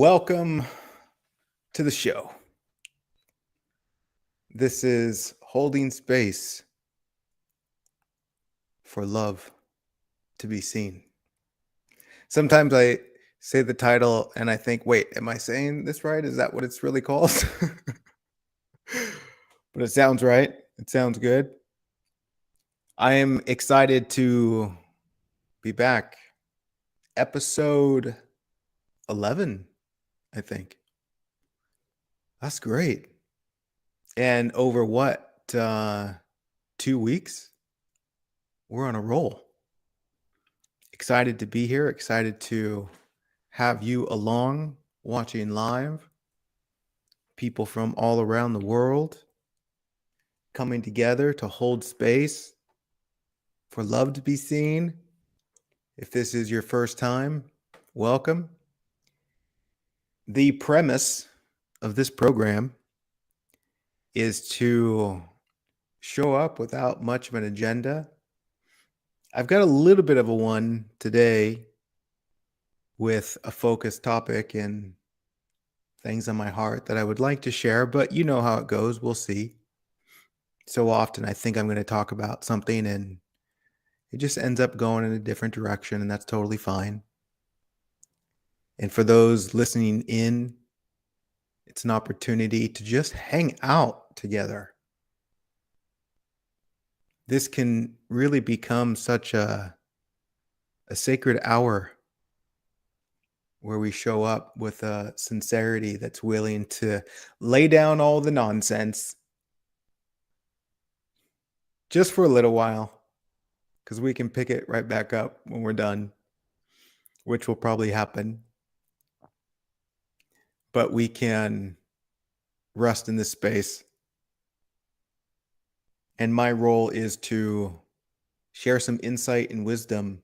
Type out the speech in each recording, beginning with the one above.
Welcome to the show. This is Holding Space for Love to be Seen. Sometimes I say the title and I think, wait, am I saying this right? Is that what it's really called? But it sounds right. It sounds good. I am excited to be back. Episode 11, I think. That's great. And over what? 2 weeks? We're on a roll. Excited to be here. Excited to have you along watching live. People from all around the world coming together to hold space for love to be seen. If this is your first time, welcome. The premise of this program is to show up without much of an agenda. I've got a little bit of a one today with a focused topic and things on my heart that I would like to share, but you know how it goes. We'll see. So often I think I'm going to talk about something and it just ends up going in a different direction, and that's totally fine. And for those listening in, it's an opportunity to just hang out together. This can really become such a sacred hour where we show up with a sincerity that's willing to lay down all the nonsense just for a little while, because we can pick it right back up when we're done, which will probably happen. But we can rest in this space. And my role is to share some insight and wisdom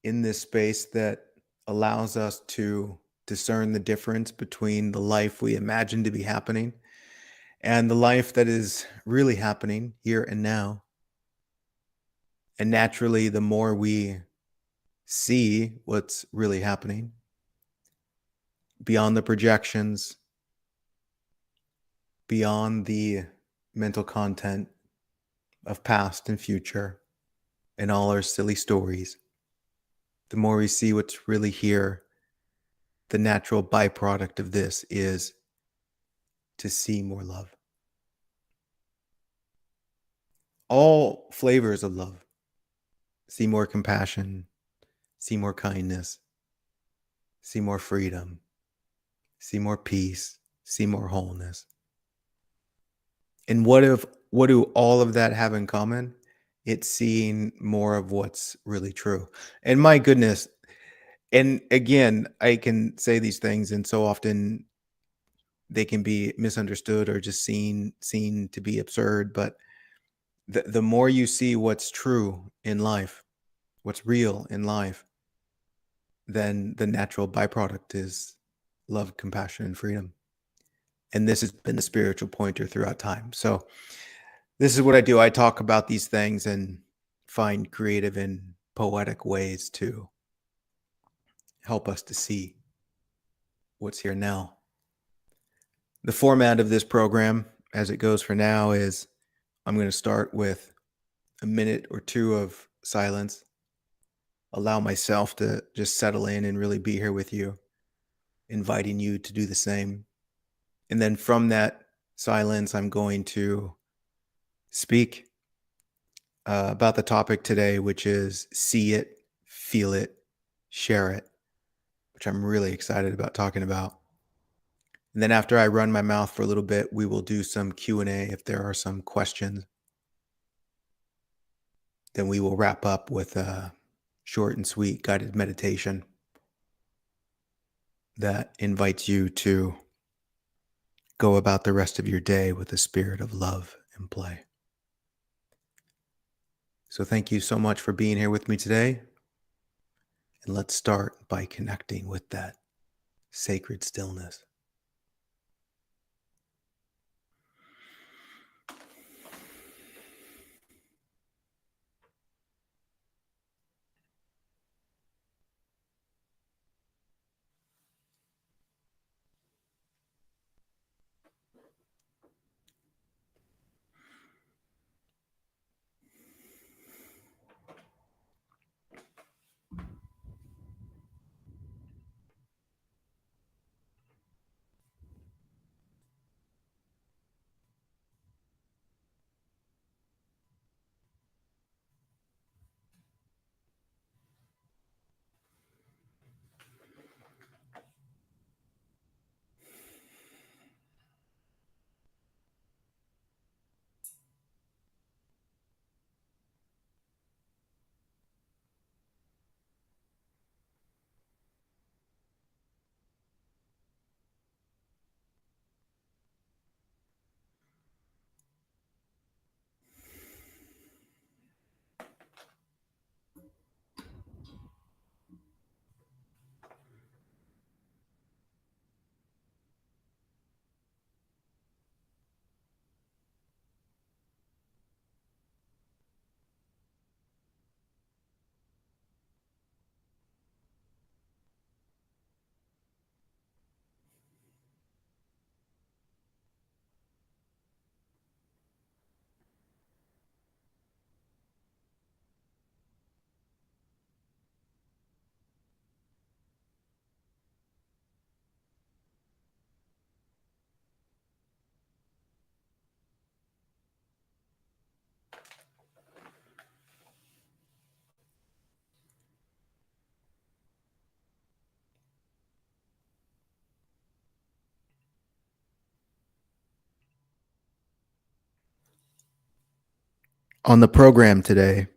in this space that allows us to discern the difference between the life we imagine to be happening and the life that is really happening here and now. And naturally, the more we see what's really happening beyond the projections, beyond the mental content of past and future and all our silly stories, the more we see what's really here, the natural byproduct of this is to see more love. All flavors of love. See more compassion, see more kindness, see more freedom, see more peace, see more wholeness. And what do all of that have in common? It's seeing more of what's really true. And my goodness, and again, I can say these things, and so often they can be misunderstood or just seen to be absurd. But the more you see what's true in life, what's real in life, then the natural byproduct is love, compassion, and freedom. And this has been the spiritual pointer throughout time. So this is what I do. I talk about these things and find creative and poetic ways to help us to see what's here now. The format of this program, as it goes for now, is I'm going to start with a minute or two of silence, allow myself to just settle in and really be here with you, inviting you to do the same. And then from that silence, I'm going to speak about the topic today, which is see it, feel it, share it, which I'm really excited about talking about. And then after I run my mouth for a little bit, we will do some Q&A if there are some questions. Then we will wrap up with a short and sweet guided meditation that invites you to go about the rest of your day with a spirit of love and play. So thank you so much for being here with me today. And let's start by connecting with that sacred stillness. On the program today,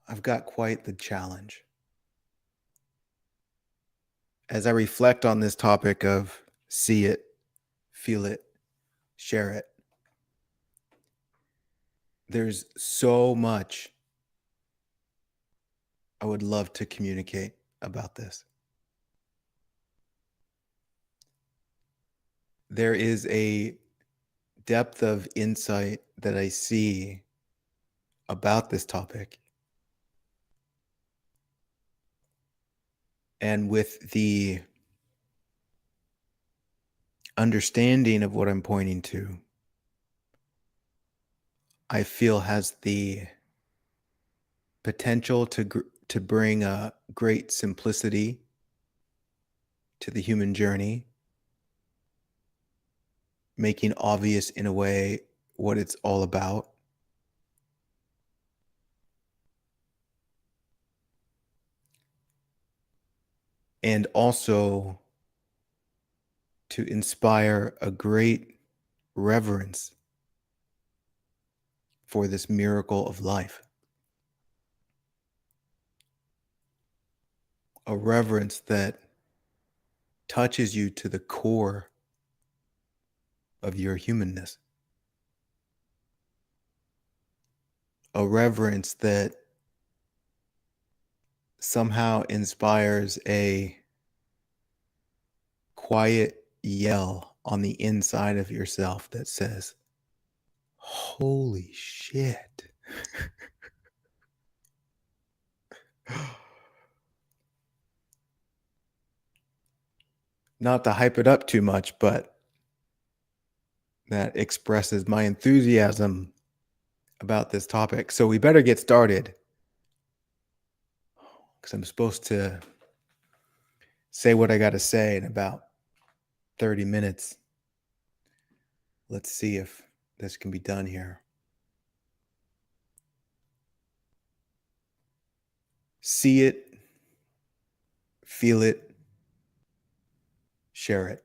I've got quite the challenge. As I reflect on this topic of see it, feel it, share it, there's so much I would love to communicate about this. There is a depth of insight that I see about this topic. And with the understanding of what I'm pointing to, I feel has the potential to bring a great simplicity to the human journey, making obvious in a way what it's all about. And also to inspire a great reverence for this miracle of life. A reverence that touches you to the core of your humanness. A reverence that somehow inspires a quiet yell on the inside of yourself that says, holy shit. Not to hype it up too much, but that expresses my enthusiasm about this topic. So we better get started, because I'm supposed to say what I got to say in about 30 minutes. Let's see if this can be done here. See it, feel it, share it.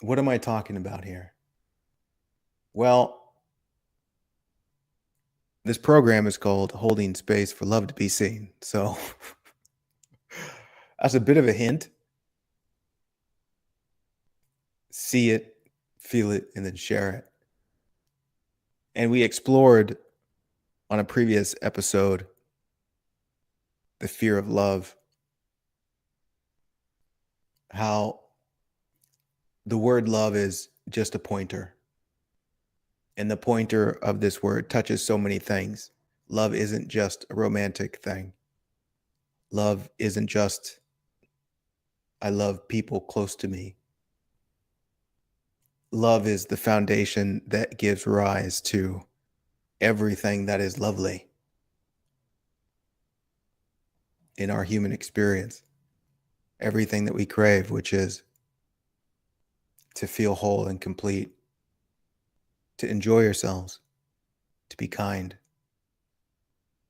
What am I talking about here? Well, this program is called Holding Space for Love to Be Seen. So that's a bit of a hint. See it, feel it, and then share it. And we explored on a previous episode the fear of love, how the word love is just a pointer. And the pointer of this word touches so many things. Love isn't just a romantic thing. Love isn't just, I love people close to me. Love is the foundation that gives rise to everything that is lovely in our human experience. Everything that we crave, which is to feel whole and complete, to enjoy yourselves, to be kind,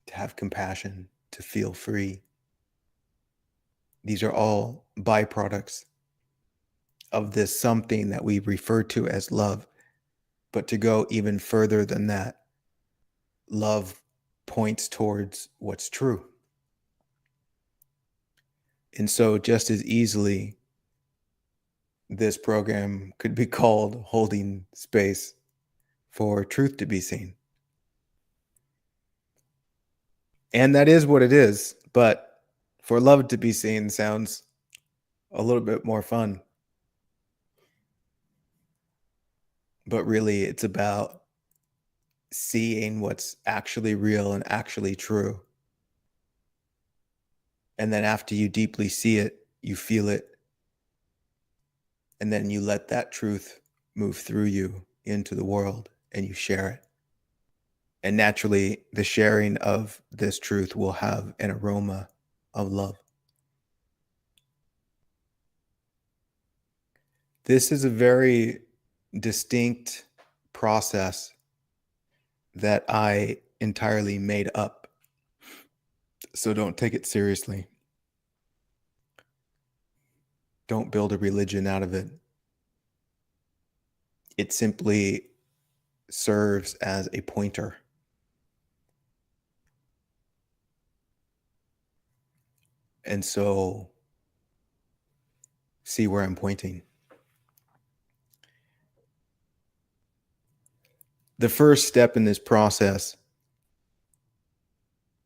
to have compassion, to feel free. These are all byproducts of this something that we refer to as love. But to go even further than that, love points towards what's true. And so just as easily, this program could be called Holding Space for Truth to Be Seen. And that is what it is, but for love to be seen sounds a little bit more fun. But really, it's about seeing what's actually real and actually true. And then after you deeply see it, you feel it, and then you let that truth move through you into the world and you share it. And naturally, the sharing of this truth will have an aroma of love. This is a very distinct process that I entirely made up. So don't take it seriously. Don't build a religion out of it. It simply serves as a pointer. And so, see where I'm pointing. The first step in this process,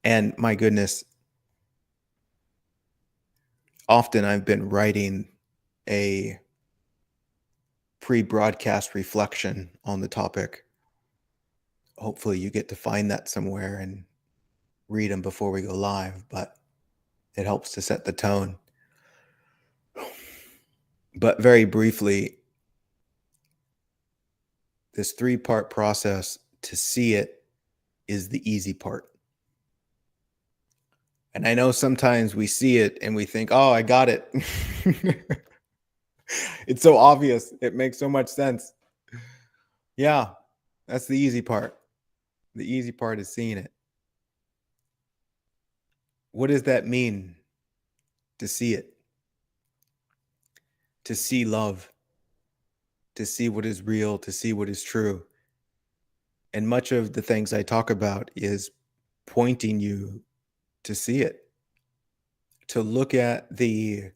and my goodness, often I've been writing a pre-broadcast reflection on the topic. Hopefully you get to find that somewhere and read them before we go live, but it helps to set the tone. But very briefly, this 3-part process to see it is the easy part. And I know sometimes we see it and we think, oh, I got it. It's so obvious. It makes so much sense. Yeah, that's the easy part. The easy part is seeing it. What does that mean to see it? To see love, to see what is real, to see what is true. And much of the things I talk about is pointing you to see it, to look at the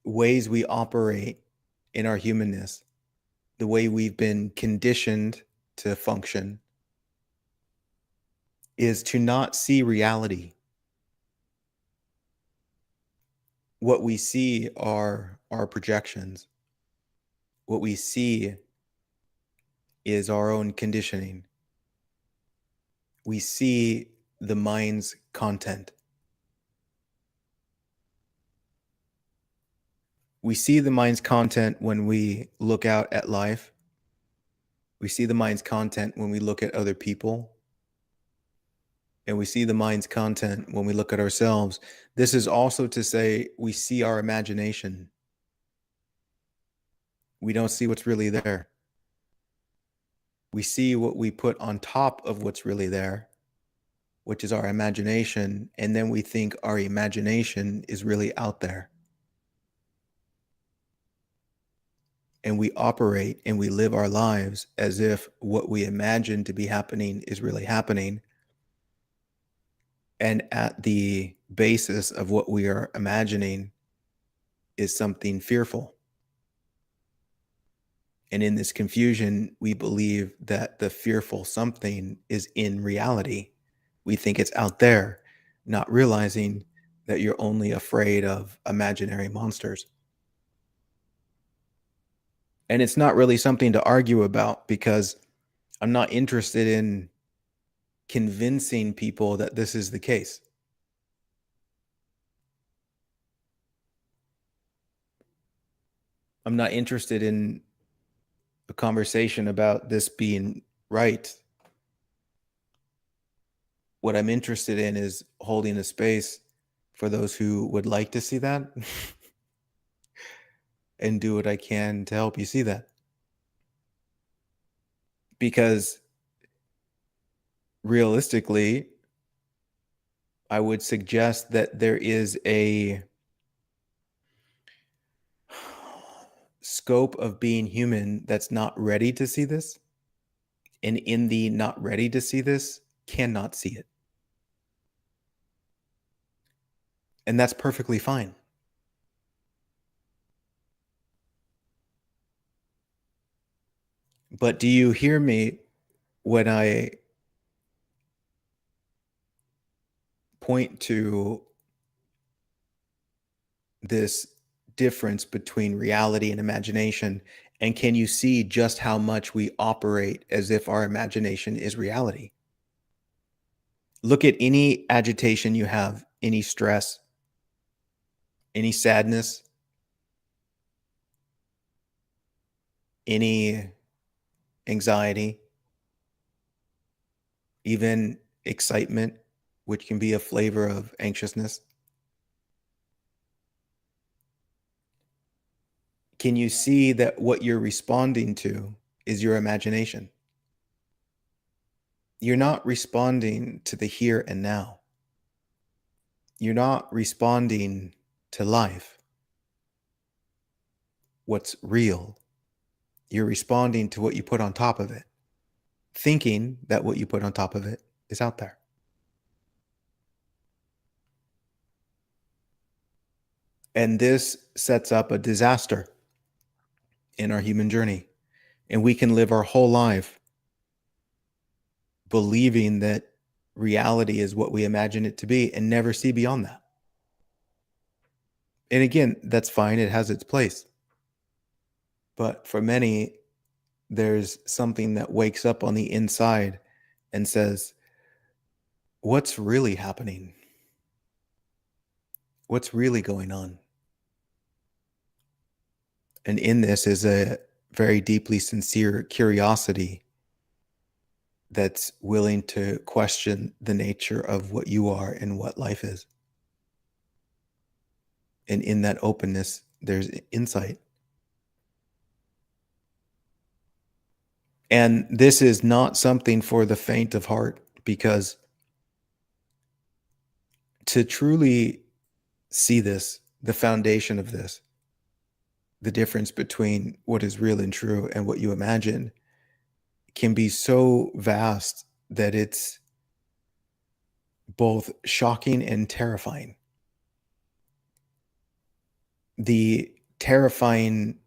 ways we operate in our humanness, the way we've been conditioned to function, is to not see reality. What we see are our projections. What we see is our own conditioning. We see the mind's content. We see the mind's content when we look out at life. We see the mind's content when we look at other people. And we see the mind's content when we look at ourselves. This is also to say we see our imagination. We don't see what's really there. We see what we put on top of what's really there, which is our imagination, and then we think our imagination is really out there. And we operate and we live our lives as if what we imagine to be happening is really happening. And at the basis of what we are imagining is something fearful. And in this confusion, we believe that the fearful something is in reality. We think it's out there, not realizing that you're only afraid of imaginary monsters. And it's not really something to argue about because I'm not interested in convincing people that this is the case. I'm not interested in a conversation about this being right. What I'm interested in is holding a space for those who would like to see that and do what I can to help you see that. Because realistically, I would suggest that there is a scope of being human that's not ready to see this. And in the not ready to see this, cannot see it. And that's perfectly fine. But do you hear me when I point to this difference between reality and imagination? And can you see just how much we operate as if our imagination is reality? Look at any agitation you have, any stress, any sadness, any anxiety, even excitement, which can be a flavor of anxiousness. Can you see that what you're responding to is your imagination? You're not responding to the here and now. You're not responding to life. What's real You're responding to what you put on top of it, thinking that what you put on top of it is out there. And this sets up a disaster in our human journey. And we can live our whole life believing that reality is what we imagine it to be and never see beyond that. And again, that's fine. It has its place. But for many, there's something that wakes up on the inside and says, what's really happening? What's really going on? And in this is a very deeply sincere curiosity that's willing to question the nature of what you are and what life is. And in that openness, there's insight. And this is not something for the faint of heart, because to truly see this, the foundation of this, the difference between what is real and true and what you imagine, can be so vast that it's both shocking and terrifying. The terrifying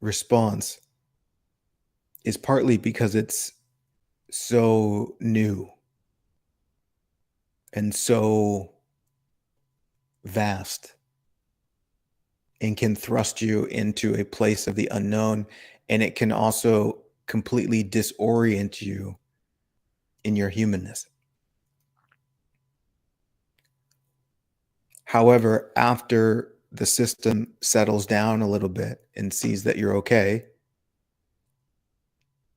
response is partly because it's so new and so vast and can thrust you into a place of the unknown. And it can also completely disorient you in your humanness. However, after the system settles down a little bit and sees that you're okay,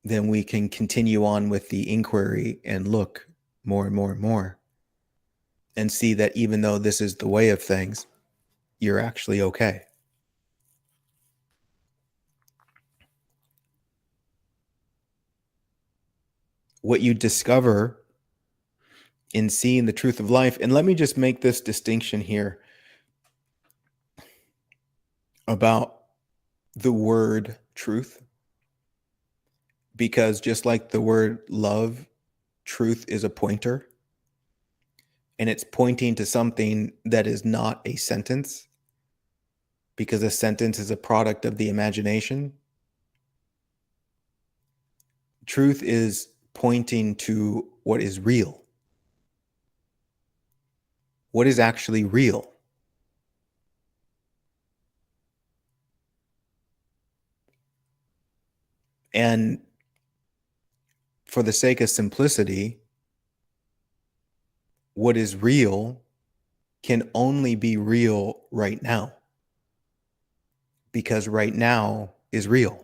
then we can continue on with the inquiry and look more and more and more and see that even though this is the way of things, you're actually okay. What you discover in seeing the truth of life, and let me just make this distinction here about the word truth, because just like the word love, truth is a pointer, and it's pointing to something that is not a sentence, because a sentence is a product of the imagination. Truth is pointing to what is real. What is actually real? And for the sake of simplicity, what is real can only be real right now, because right now is real.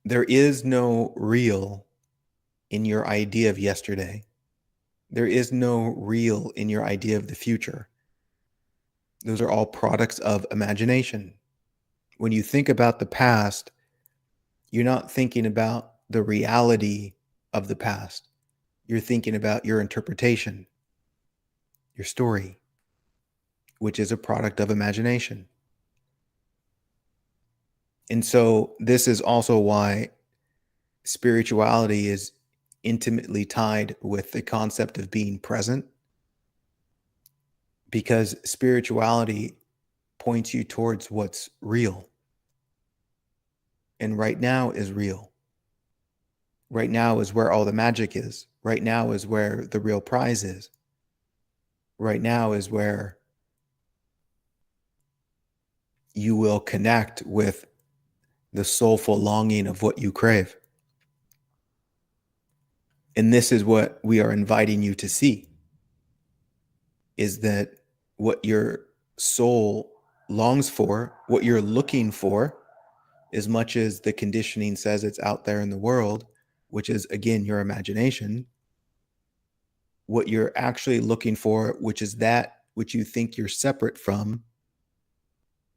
There is no real in your idea of yesterday. There is no real in your idea of the future. Those are all products of imagination. When you think about the past, you're not thinking about the reality of the past. You're thinking about your interpretation, your story, which is a product of imagination. And so this is also why spirituality is intimately tied with the concept of being present, because spirituality points you towards what's real. And right now is real. Right now is where all the magic is. Right now is where the real prize is. Right now is where you will connect with the soulful longing of what you crave. And this is what we are inviting you to see, is that what your soul longs for, what you're looking for, as much as the conditioning says it's out there in the world, which is, again, your imagination, what you're actually looking for, which is that which you think you're separate from,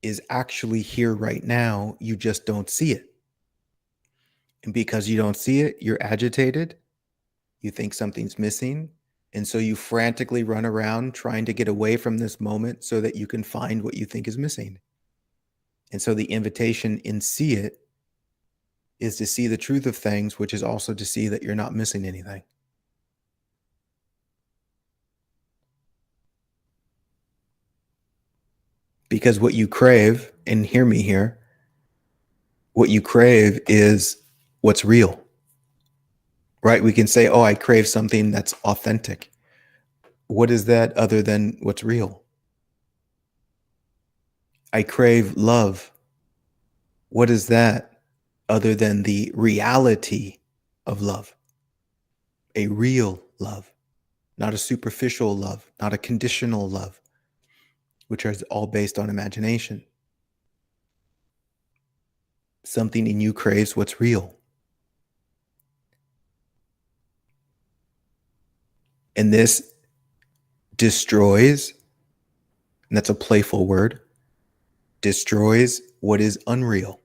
is actually here right now. You just don't see it. And because you don't see it, you're agitated. You think something's missing. And so you frantically run around trying to get away from this moment so that you can find what you think is missing. And so the invitation in see it is to see the truth of things, which is also to see that you're not missing anything. Because what you crave, and hear me here, what you crave is what's real, right? We can say, oh, I crave something that's authentic. What is that other than what's real? I crave love. What is that other than the reality of love? A real love, not a superficial love, not a conditional love, which is all based on imagination. Something in you craves what's real. And this destroys, and that's a playful word, destroys what is unreal,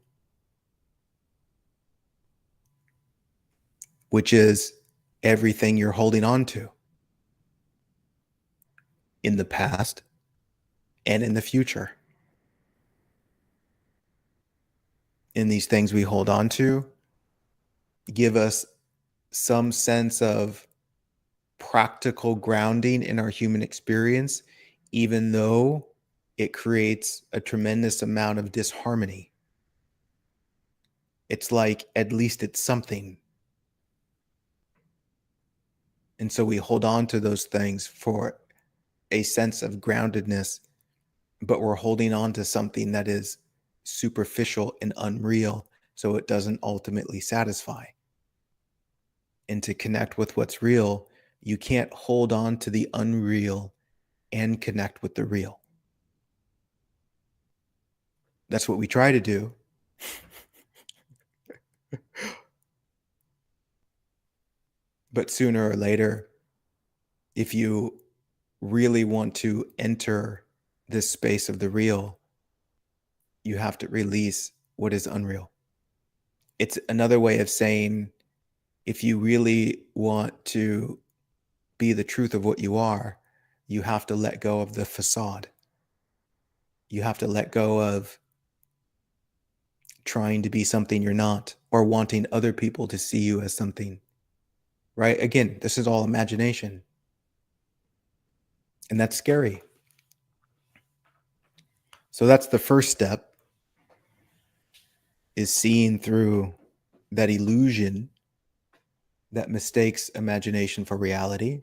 which is everything you're holding on to in the past and in the future. And these things we hold on to give us some sense of practical grounding in our human experience, even though it creates a tremendous amount of disharmony. It's like, at least it's something. And so we hold on to those things for a sense of groundedness, but we're holding on to something that is superficial and unreal, so it doesn't ultimately satisfy. And to connect with what's real, you can't hold on to the unreal and connect with the real. That's what we try to do. But sooner or later, if you really want to enter this space of the real, you have to release what is unreal. It's another way of saying, if you really want to be the truth of what you are, you have to let go of the facade. You have to let go of trying to be something you're not, or wanting other people to see you as something, right? Again, this is all imagination. And that's scary. So that's the first step, is seeing through that illusion that mistakes imagination for reality,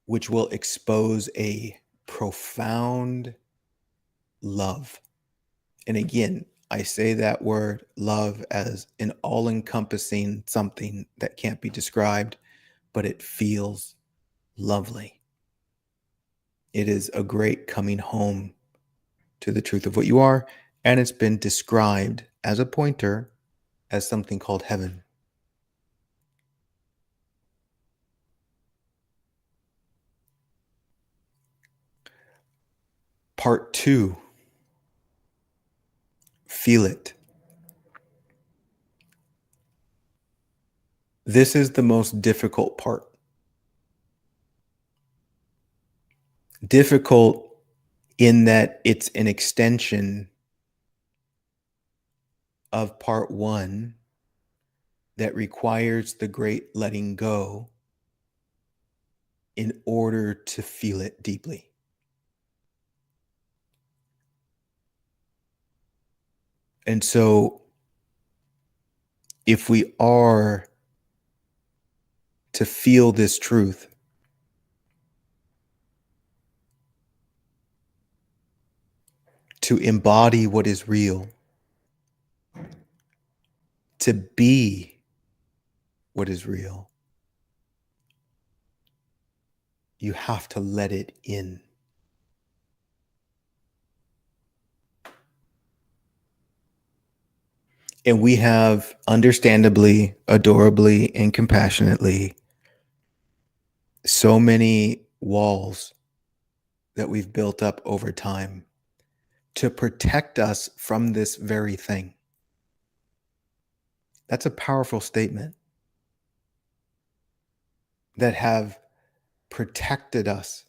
which will expose a profound love. And again, I say that word love as an all-encompassing something that can't be described, but it feels lovely. It is a great coming home to the truth of what you are, and it's been described as a pointer as something called heaven. Part 2, feel it. This is the most difficult part. Difficult in that it's an extension of part 1 that requires the great letting go in order to feel it deeply. And so if we are to feel this truth, to embody what is real, to be what is real, you have to let it in. And we have, understandably, adorably, and compassionately, so many walls that we've built up over time to protect us from this very thing. That's a powerful statement. That have protected us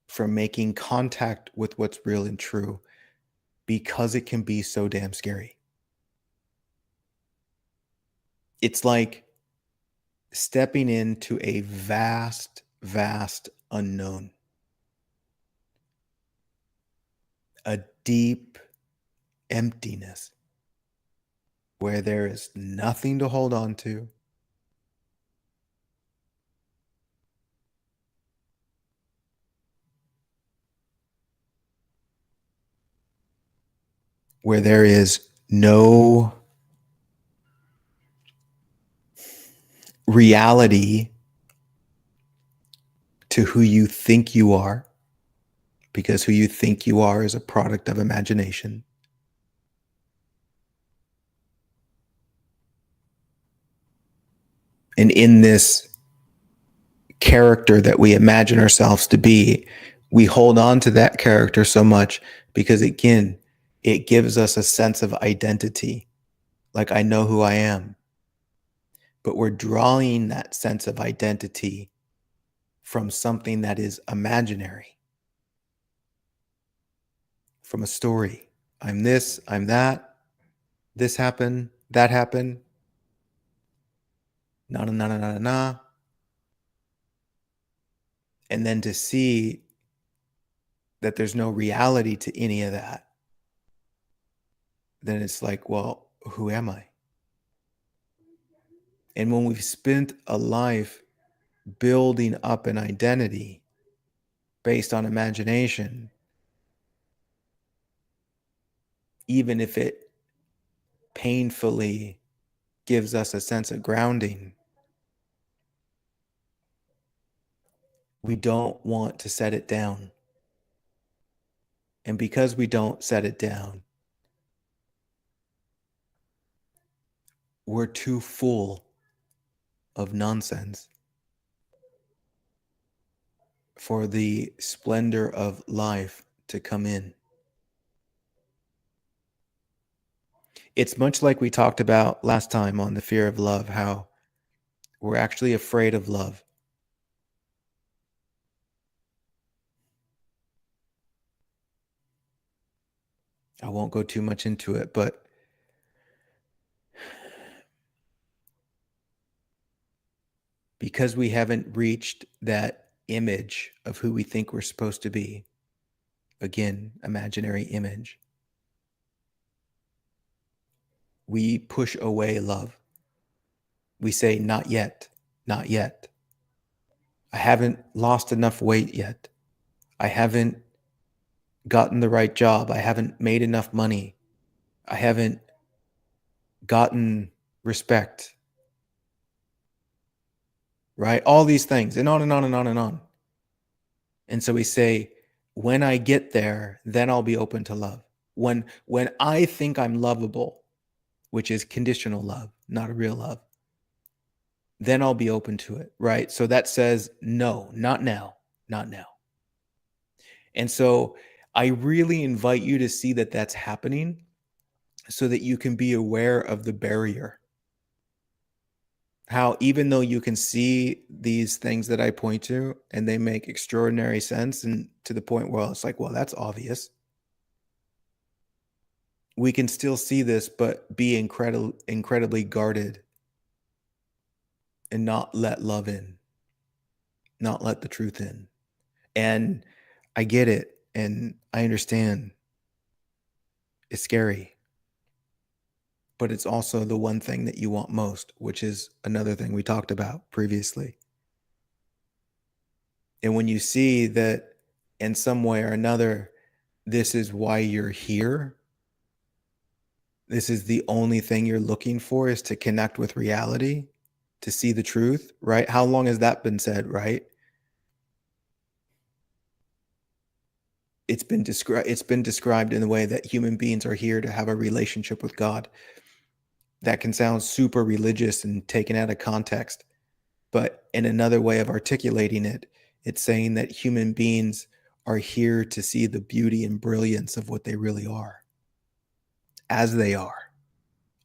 from making contact with what's real and true, because it can be so damn scary. It's like stepping into a vast, vast unknown, a deep emptiness where there is nothing to hold on to, where there is no reality to who you think you are, because who you think you are is a product of imagination. And in this character that we imagine ourselves to be, we hold on to that character so much because, again, it gives us a sense of identity. Like, I know who I am. But we're drawing that sense of identity from something that is imaginary, from a story. I'm this, I'm that, this happened, that happened, na na na na na na. And then to see that there's no reality to any of that, then it's like, well, who am I? And when we've spent a life building up an identity based on imagination, even if it painfully gives us a sense of grounding, we don't want to set it down. And because we don't set it down, we're too full of nonsense for the splendor of life to come in. It's much like we talked about last time on the fear of love, how we're actually afraid of love. I won't go too much into it, but because we haven't reached that image of who we think we're supposed to be, again, imaginary image, we push away love. We say, not yet, not yet. I haven't lost enough weight yet. I haven't gotten the right job. I haven't made enough money. I haven't gotten respect. Right? All these things, and on and on and on and on. And so we say, when I get there, then I'll be open to love. When I think I'm lovable, which is conditional love, not a real love, then I'll be open to it, right? So that says, no, not now, not now. And so I really invite you to see that that's happening so that you can be aware of the barrier. How even though you can see these things that I point to and they make extraordinary sense, and to the point where it's like, well, that's obvious. We can still see this, but be incredibly guarded and not let love in, not let the truth in. And I get it. And I understand it's scary, but it's also the one thing that you want most, which is another thing we talked about previously. And when you see that in some way or another, this is why you're here, this is the only thing you're looking for, is to connect with reality, to see the truth, right? How long has that been said, right? It's been described in the way that human beings are here to have a relationship with God. That can sound super religious and taken out of context, but in another way of articulating it, it's saying that human beings are here to see the beauty and brilliance of what they really are, as they are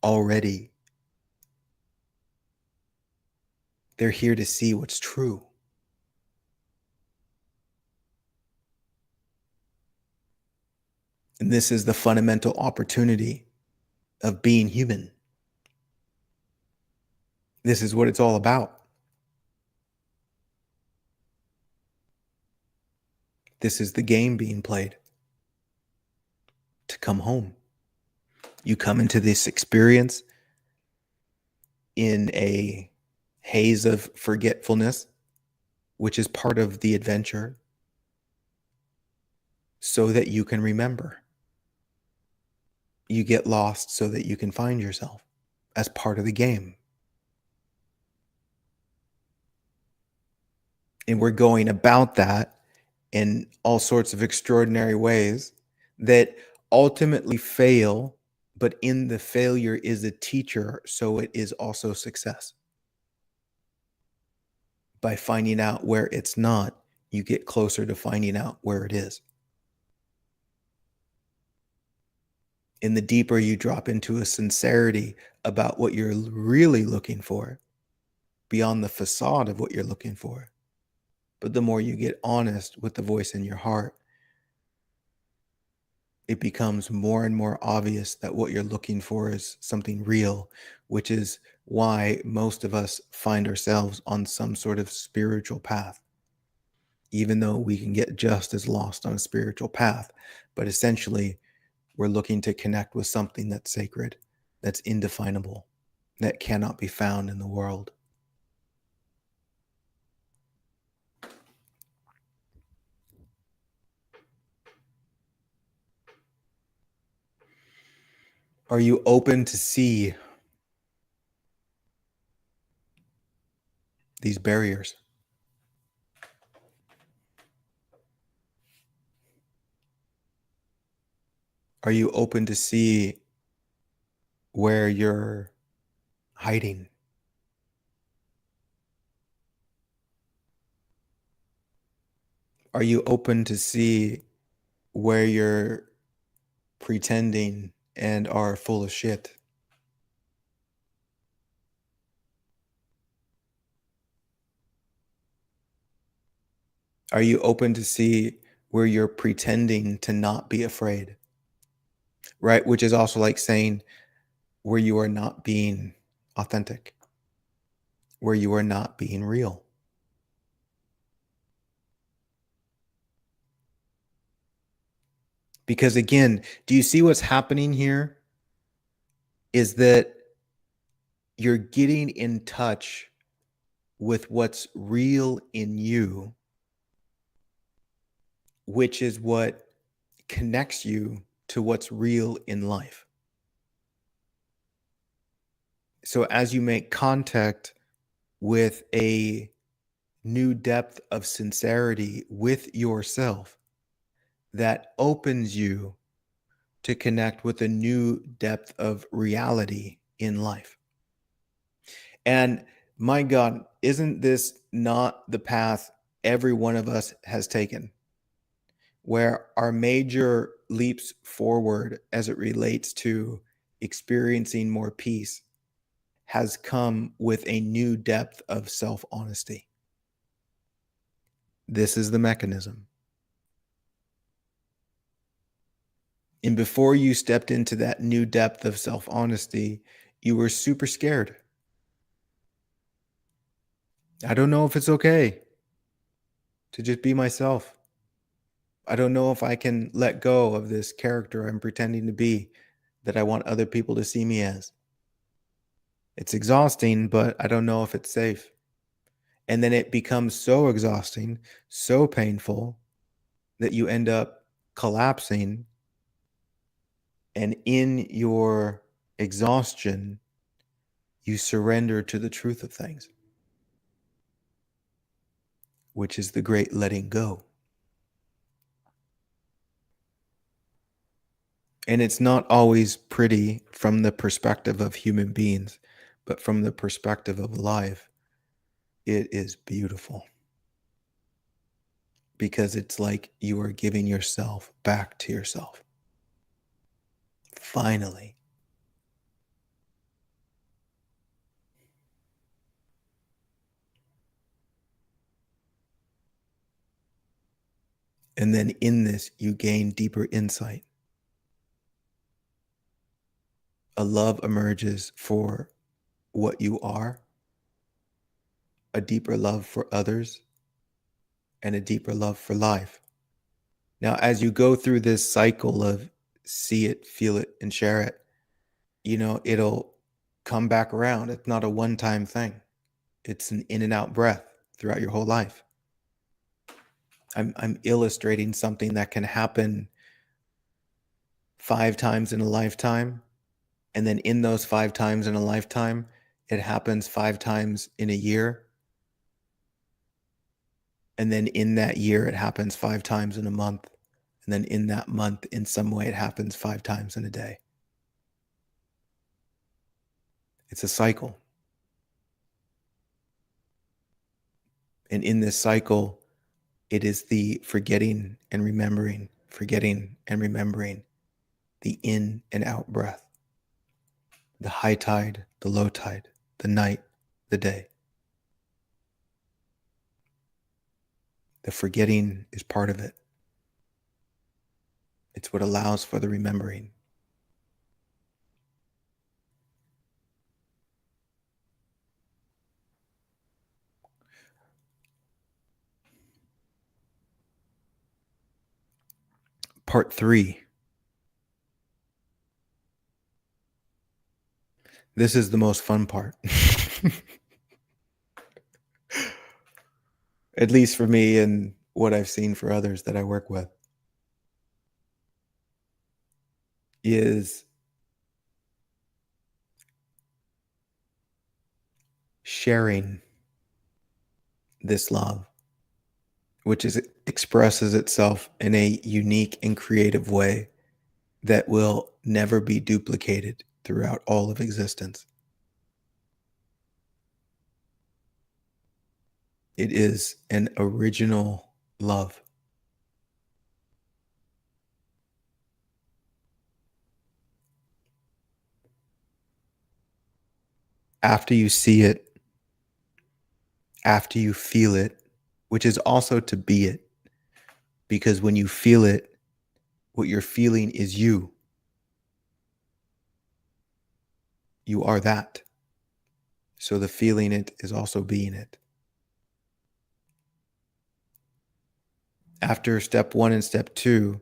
already. They're here to see what's true. And this is the fundamental opportunity of being human. This is what it's all about. This is the game being played. To come home. You come into this experience in a haze of forgetfulness, which is part of the adventure, so that you can remember. You get lost so that you can find yourself as part of the game. And we're going about that in all sorts of extraordinary ways that ultimately fail, but in the failure is a teacher, so it is also success. By finding out where it's not, you get closer to finding out where it is. And the deeper you drop into a sincerity about what you're really looking for, beyond the facade of what you're looking for, but the more you get honest with the voice in your heart, it becomes more and more obvious that what you're looking for is something real, which is why most of us find ourselves on some sort of spiritual path, even though we can get just as lost on a spiritual path. But essentially, we're looking to connect with something that's sacred, that's indefinable, that cannot be found in the world. Are you open to see these barriers? Are you open to see where you're hiding? Are you open to see where you're pretending and are full of shit? Are you open to see where you're pretending to not be afraid? Right? Which is also like saying where you are not being authentic, where you are not being real. Because again, do you see what's happening here? Is that you're getting in touch with what's real in you, which is what connects you to what's real in life. So as you make contact with a new depth of sincerity with yourself, that opens you to connect with a new depth of reality in life. And my God, isn't this not the path every one of us has taken? Where our major leaps forward as it relates to experiencing more peace has come with a new depth of self-honesty. This is the mechanism. And before you stepped into that new depth of self-honesty, you were super scared. I don't know if it's okay to just be myself. I don't know if I can let go of this character I'm pretending to be that I want other people to see me as. It's exhausting, but I don't know if it's safe. And then it becomes so exhausting, so painful that you end up collapsing. And in your exhaustion, you surrender to the truth of things, which is the great letting go. And it's not always pretty from the perspective of human beings, but from the perspective of life, it is beautiful. Because it's like you are giving yourself back to yourself. Finally. And then in this, you gain deeper insight. A love emerges for what you are a deeper love for others, and a deeper love for life. Now, as you go through this cycle of see it, feel it, and share it, it'll come back around. It's not a one-time thing. It's an in and out breath throughout your whole life. I'm illustrating something that can happen 5 times in a lifetime. And then in those 5 times in a lifetime, it happens 5 times in a year. And then in that year, it happens 5 times in a month. And then in that month, in some way, it happens 5 times in a day. It's a cycle. And in this cycle, it is the forgetting and remembering, the in and out breath, the high tide, the low tide, the night, the day. The forgetting is part of it. It's what allows for the remembering. Part 3. This is the most fun part. At least for me and what I've seen for others that I work with, is sharing this love, which expresses itself in a unique and creative way that will never be duplicated throughout all of existence. It is an original love. After you see it, after you feel it, which is also to be it, because when you feel it, what you're feeling is you. You are that. So the feeling it is also being it. After step 1 and step 2,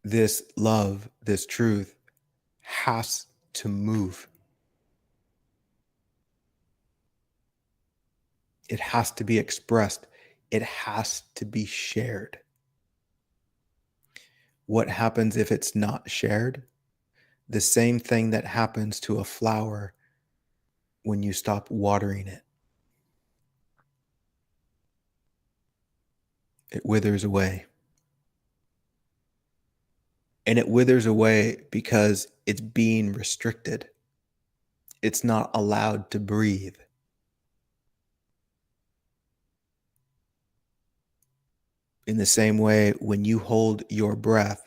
this love, this truth has to move. It has to be expressed. It has to be shared. What happens if it's not shared? The same thing that happens to a flower when you stop watering it. It withers away. And it withers away because it's being restricted. It's not allowed to breathe. In the same way, when you hold your breath,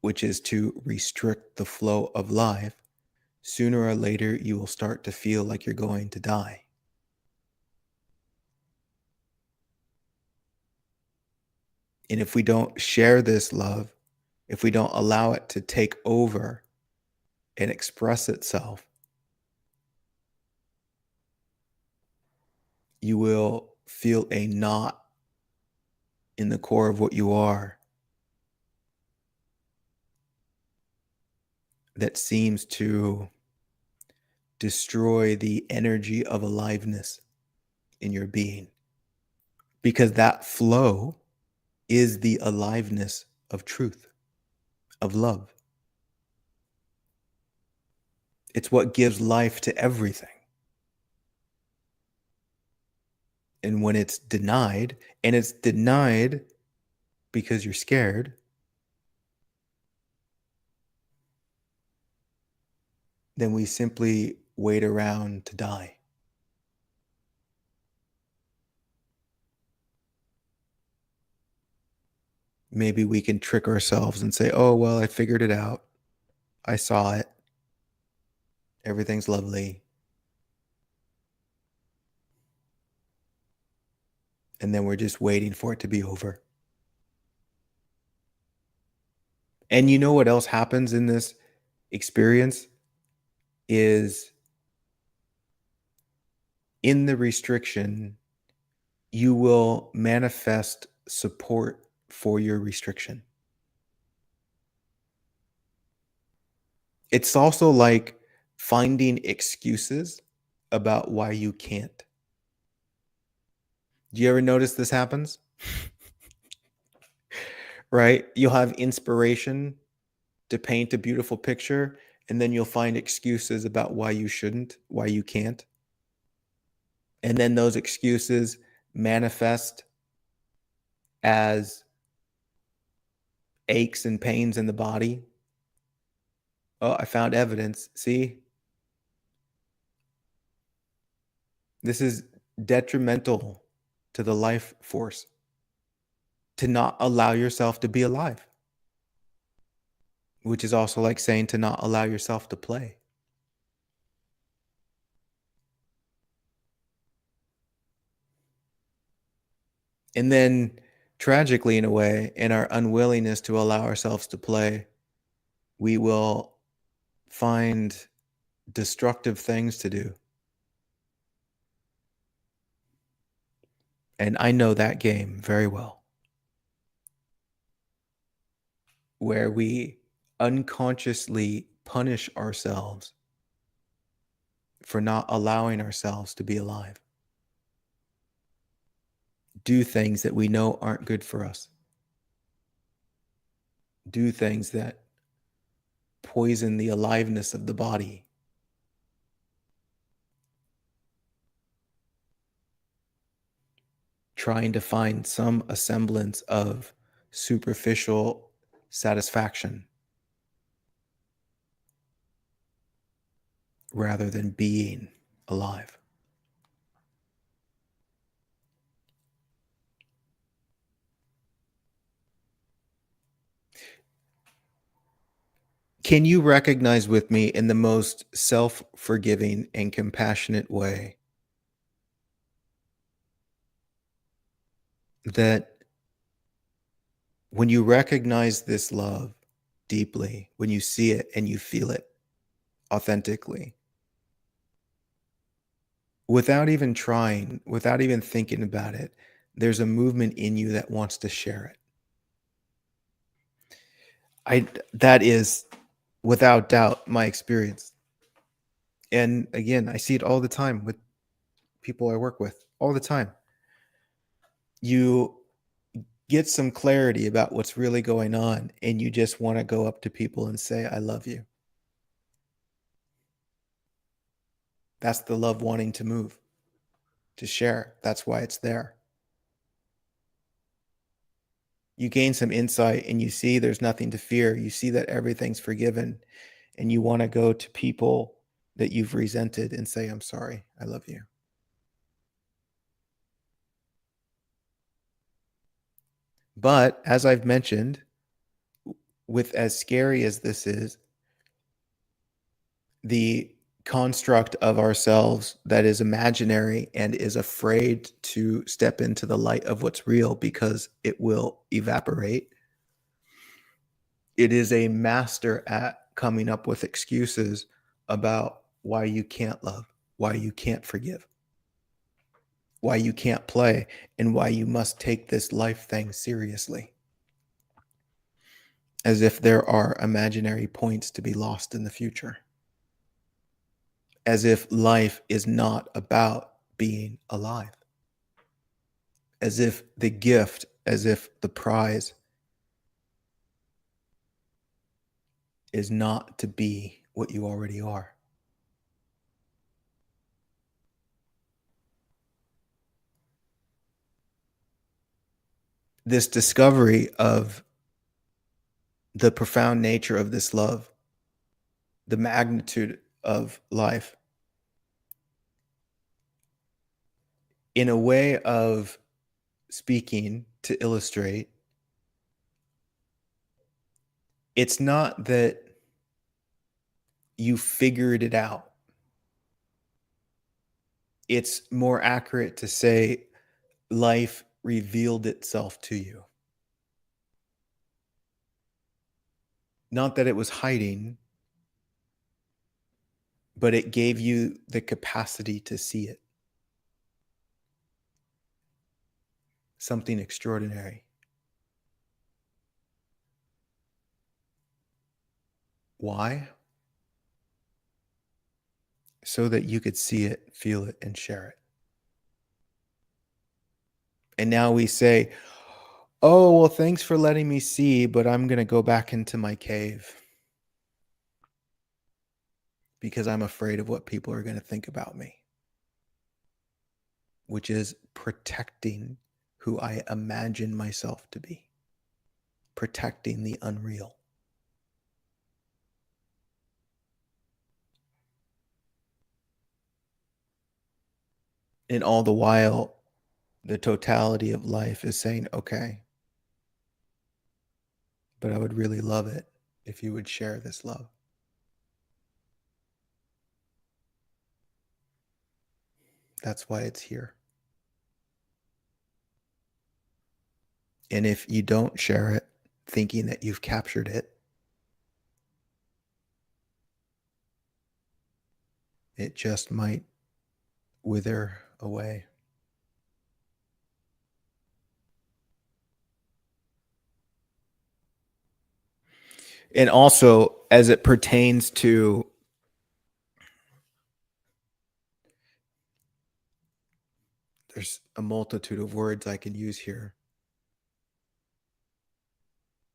which is to restrict the flow of life, sooner or later you will start to feel like you're going to die. And if we don't share this love, if we don't allow it to take over and express itself, you will feel a knot in the core of what you are that seems to destroy the energy of aliveness in your being. Because that flow is the aliveness of truth, of love. It's what gives life to everything. And when it's denied, and it's denied because you're scared, then we simply wait around to die. Maybe we can trick ourselves and say, oh, well, I figured it out. I saw it. Everything's lovely. And then we're just waiting for it to be over. And you know what else happens in this experience is in the restriction, you will manifest support for your restriction. It's also like finding excuses about why you can't. Do you ever notice this happens? Right? You'll have inspiration to paint a beautiful picture, and then you'll find excuses about why you shouldn't, why you can't. And then those excuses manifest as aches and pains in the body. Oh, I found evidence. See, this is detrimental to the life force to not allow yourself to be alive, which is also like saying to not allow yourself to play. And then, tragically, in a way, in our unwillingness to allow ourselves to play, we will find destructive things to do. And I know that game very well, where we unconsciously punish ourselves for not allowing ourselves to be alive. Do things that we know aren't good for us. Do things that poison the aliveness of the body. Trying to find some semblance of superficial satisfaction rather than being alive. Can you recognize with me in the most self-forgiving and compassionate way that when you recognize this love deeply, when you see it and you feel it authentically, without even trying, without even thinking about it, there's a movement in you that wants to share it. That is without doubt my experience. And again, I see it all the time with people I work with, all the time. You get some clarity about what's really going on, and you just want to go up to people and say, I love you. That's the love wanting to move, to share. That's why it's there. You gain some insight and you see there's nothing to fear. You see that everything's forgiven, and you want to go to people that you've resented and say, I'm sorry, I love you. But as I've mentioned, with as scary as this is, the construct of ourselves that is imaginary and is afraid to step into the light of what's real because it will evaporate. It is a master at coming up with excuses about why you can't love, why you can't forgive, why you can't play, and why you must take this life thing seriously. As if there are imaginary points to be lost in the future. As if life is not about being alive. As if the gift, as if the prize is not to be what you already are. This discovery of the profound nature of this love, the magnitude of life, in a way of speaking to illustrate, it's not that you figured it out. It's more accurate to say life revealed itself to you. Not that it was hiding, but it gave you the capacity to see it. something extraordinary. Why? So that you could see it, feel it, and share it. And now we say, oh, well, thanks for letting me see, but I'm going to go back into my cave because I'm afraid of what people are going to think about me, which is protecting who I imagine myself to be, protecting the unreal. And all the while, the totality of life is saying, okay, but I would really love it if you would share this love. That's why it's here. And if you don't share it, thinking that you've captured it, it just might wither away. And also, as it pertains to there's a multitude of words I can use here,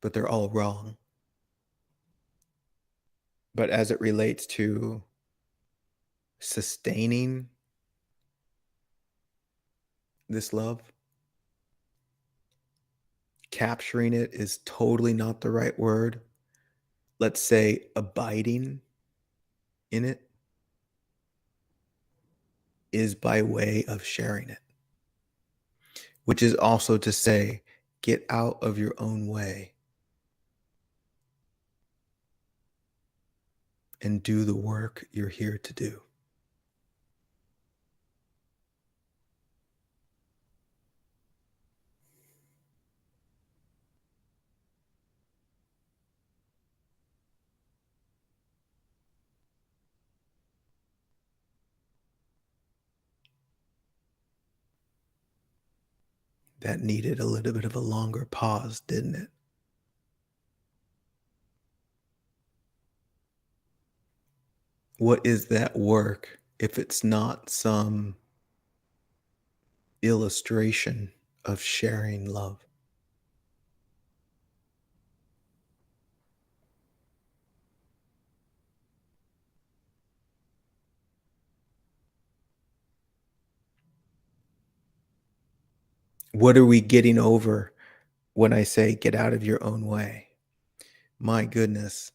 but they're all wrong. But as it relates to sustaining this love, capturing it is totally not the right word. Let's say abiding in it is by way of sharing it, which is also to say, get out of your own way and do the work you're here to do. That needed a little bit of a longer pause, didn't it? What is that work if it's not some illustration of sharing love? What are we getting over when I say get out of your own way? My goodness,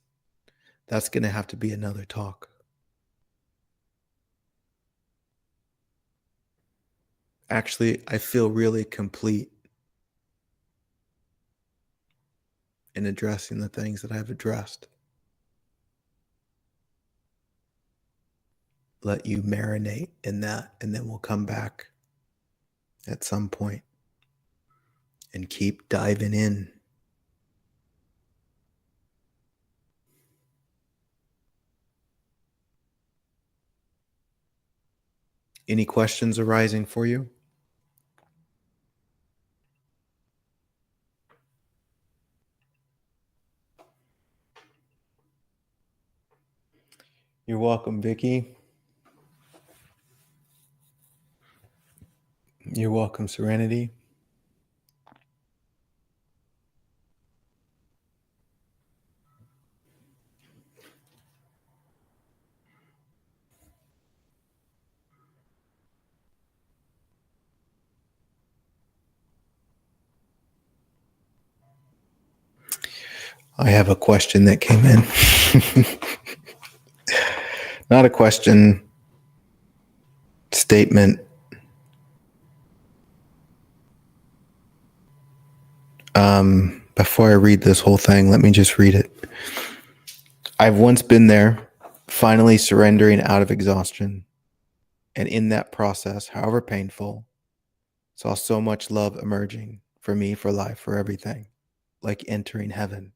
that's going to have to be another talk. Actually, I feel really complete in addressing the things that I've addressed. Let you marinate in that, and then we'll come back at some point and keep diving in. Any questions arising for you? You're welcome, Vicky. You're welcome, Serenity. I have a question that came in. Not a question, statement. Before I read this whole thing, let me just read it. I've once been there, finally surrendering out of exhaustion. And in that process, however painful, saw so much love emerging for me, for life, for everything, like entering heaven.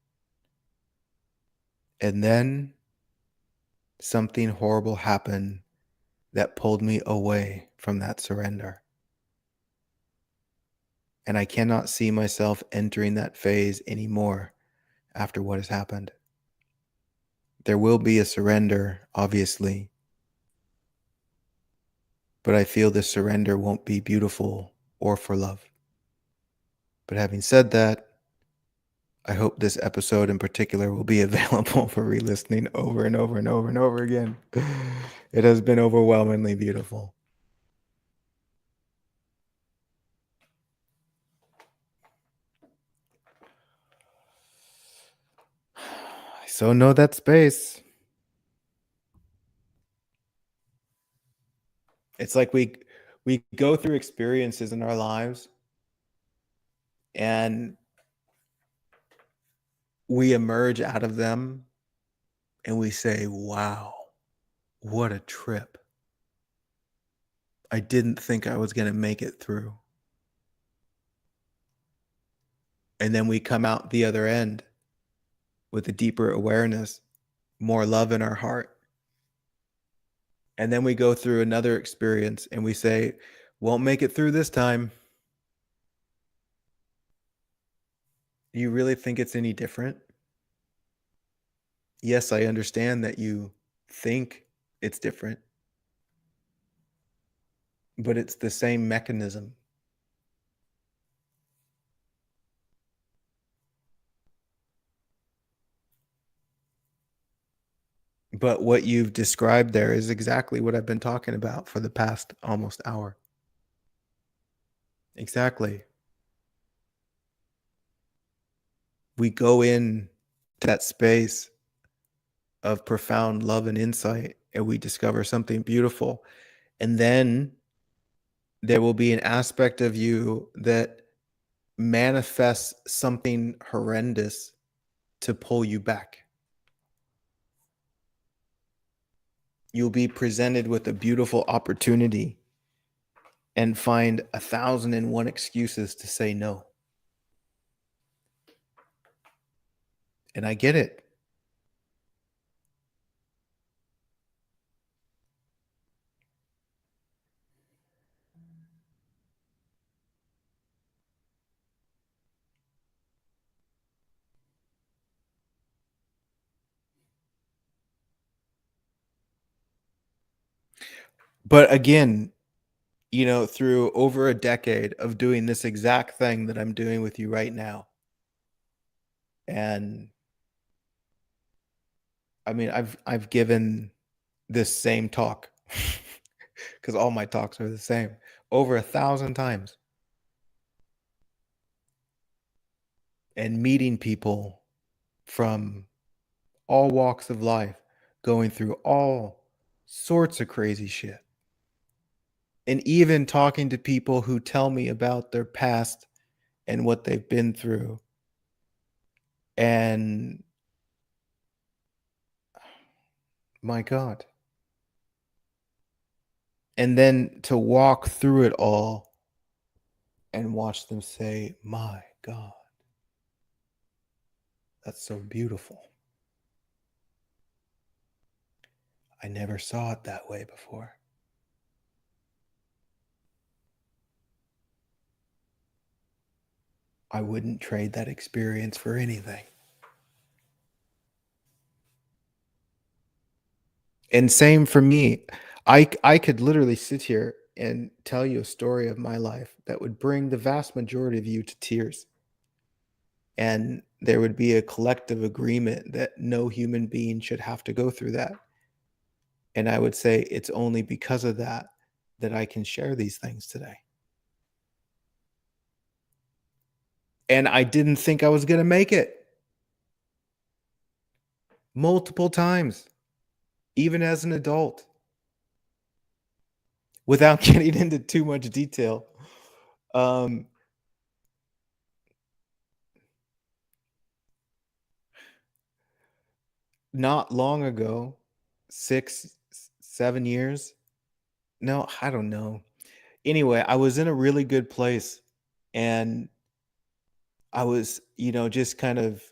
And then something horrible happened that pulled me away from that surrender. And I cannot see myself entering that phase anymore after what has happened. There will be a surrender, obviously, but I feel the surrender won't be beautiful or for love. But having said that, I hope this episode in particular will be available for re-listening over and over and over and over again. It has been overwhelmingly beautiful. I so know that space. It's like we go through experiences in our lives and we emerge out of them and we say, wow, what a trip. I didn't think I was going to make it through. And then we come out the other end with a deeper awareness, more love in our heart. And then we go through another experience and we say, won't make it through this time. Do you really think it's any different? Yes, I understand that you think it's different, but it's the same mechanism. But what you've described there is exactly what I've been talking about for the past almost hour. Exactly. We go in to that space of profound love and insight and we discover something beautiful. And then there will be an aspect of you that manifests something horrendous to pull you back. You'll be presented with a beautiful opportunity and find 1,001 excuses to say no. And I get it. But again, you know, through over a decade of doing this exact thing that I'm doing with you right now. And I mean, I've given this same talk because all my talks are the same over 1,000 times. And meeting people from all walks of life, going through all sorts of crazy shit. And even talking to people who tell me about their past and what they've been through. And my God. And then to walk through it all and watch them say, my God, that's so beautiful. I never saw it that way before. I wouldn't trade that experience for anything. And same for me. I could literally sit here and tell you a story of my life that would bring the vast majority of you to tears. And there would be a collective agreement that no human being should have to go through that. And I would say it's only because of that that I can share these things today. And I didn't think I was going to make it multiple times, even as an adult, without getting into too much detail. Not long ago, 6, 7 years. No, I don't know. Anyway, I was in a really good place and I was, you know, just kind of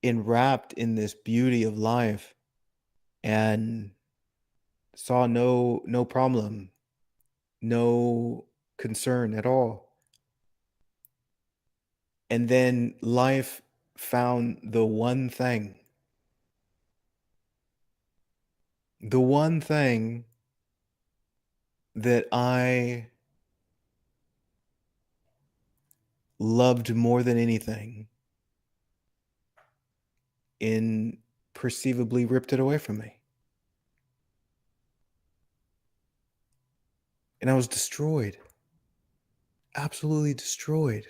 enwrapped in this beauty of life and saw no problem, no concern at all. And then life found the one thing that I loved more than anything, and perceivably ripped it away from me. And I was destroyed, absolutely destroyed.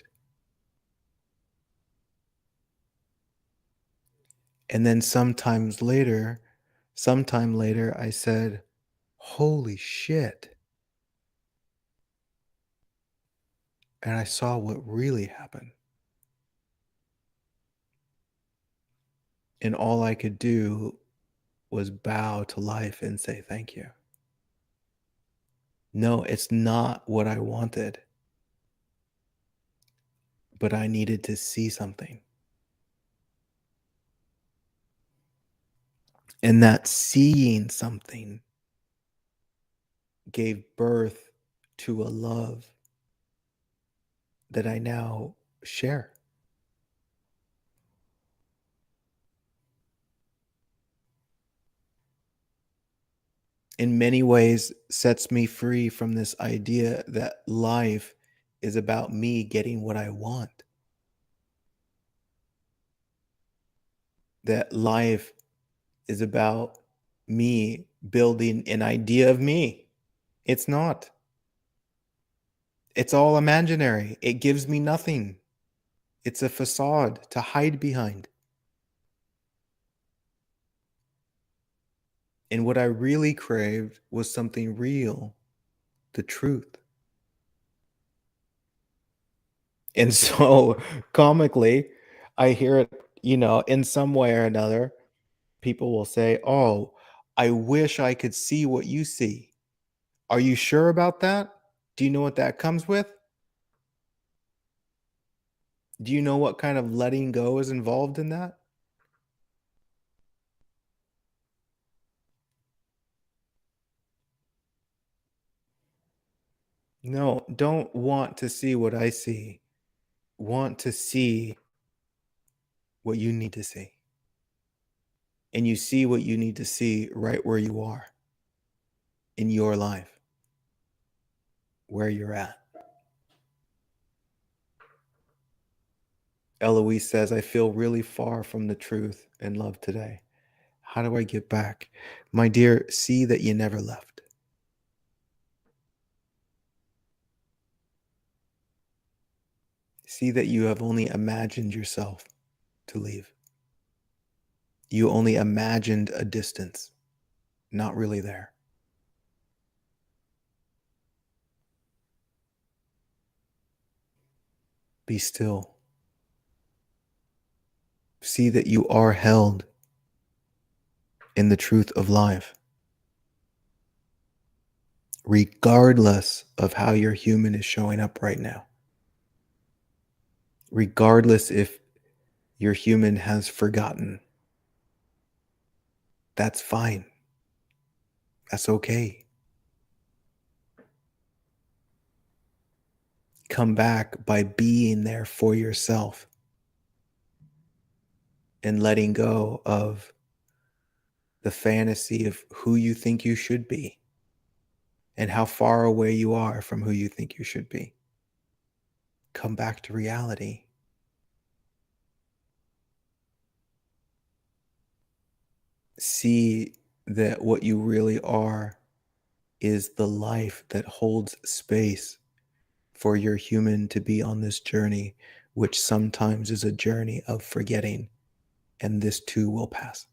And then sometime later, I said, holy shit. And I saw what really happened. And all I could do was bow to life and say thank you. No, it's not what I wanted, but I needed to see something. And that seeing something gave birth to a love that I now share. In many ways, sets me free from this idea that life is about me getting what I want. That life is about me building an idea of me. It's not. It's all imaginary. It gives me nothing. It's a facade to hide behind. And what I really craved was something real, the truth. And so comically, I hear it, in some way or another, people will say, oh, I wish I could see what you see. Are you sure about that? Do you know what that comes with? Do you know what kind of letting go is involved in that? No, don't want to see what I see. Want to see what you need to see. And you see what you need to see right where you are in your life, where you're at. Eloise says, I feel really far from the truth and love today. How do I get back? My dear, see that you never left. See that you have only imagined yourself to leave. You only imagined a distance, not really there. Be still. See that you are held in the truth of life, regardless of how your human is showing up right now. Regardless if your human has forgotten. That's fine. That's okay. Come back by being there for yourself and letting go of the fantasy of who you think you should be and how far away you are from who you think you should be. Come back to reality. See that what you really are is the life that holds space for your human to be on this journey, which sometimes is a journey of forgetting, and this too will pass.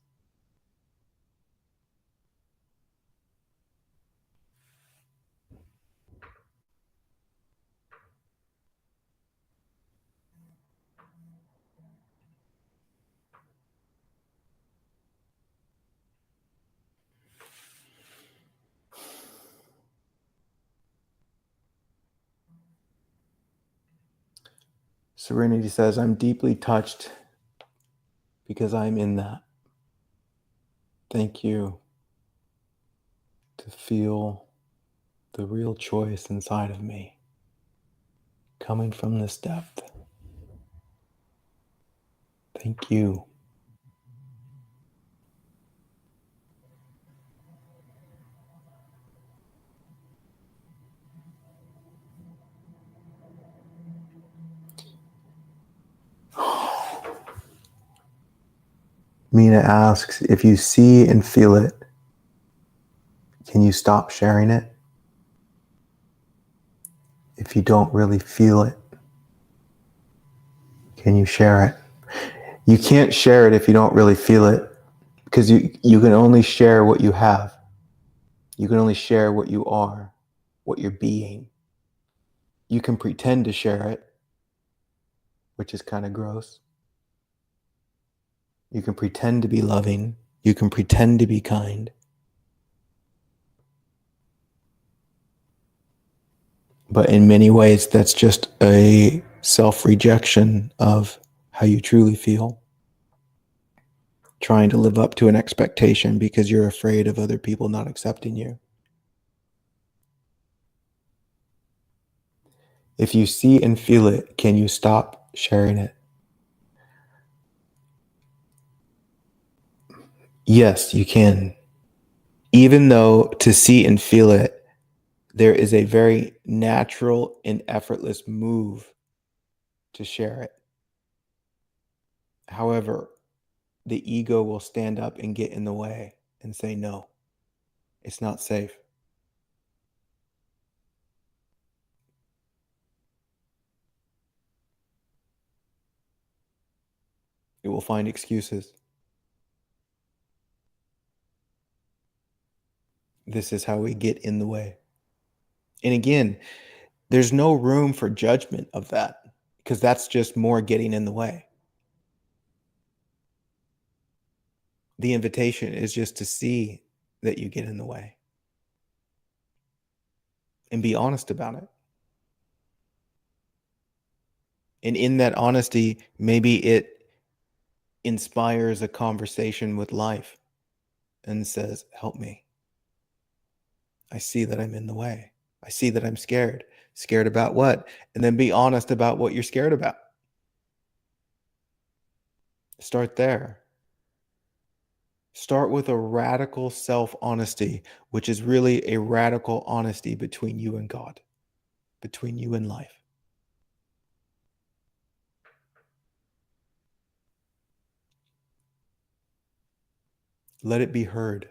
Serenity says, I'm deeply touched because I'm in that. Thank you to feel the real choice inside of me coming from this depth. Thank you. Mina asks, if you see and feel it, can you stop sharing it? If you don't really feel it, can you share it? You can't share it if you don't really feel it, because you can only share what you have. You can only share what you are, what you're being. You can pretend to share it, which is kind of gross. You can pretend to be loving. You can pretend to be kind. But in many ways, that's just a self-rejection of how you truly feel. Trying to live up to an expectation because you're afraid of other people not accepting you. If you see and feel it, can you stop sharing it? Yes, you can. Even though to see and feel it, there is a very natural and effortless move to share it. However, the ego will stand up and get in the way and say, no, it's not safe. It will find excuses. This is how we get in the way. And again, there's no room for judgment of that, because that's just more getting in the way. The invitation is just to see that you get in the way and be honest about it. And in that honesty, maybe it inspires a conversation with life and says, help me. I see that I'm in the way. I see that I'm scared. Scared about what? And then be honest about what you're scared about. Start there. Start with a radical self-honesty, which is really a radical honesty between you and God, between you and life. Let it be heard.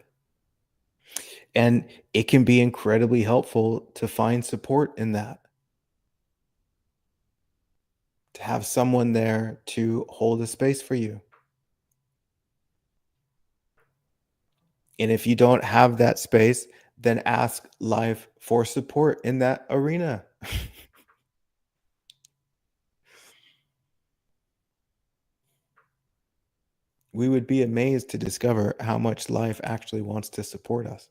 And it can be incredibly helpful to find support in that. To have someone there to hold a space for you. And if you don't have that space, then ask life for support in that arena. We would be amazed to discover how much life actually wants to support us.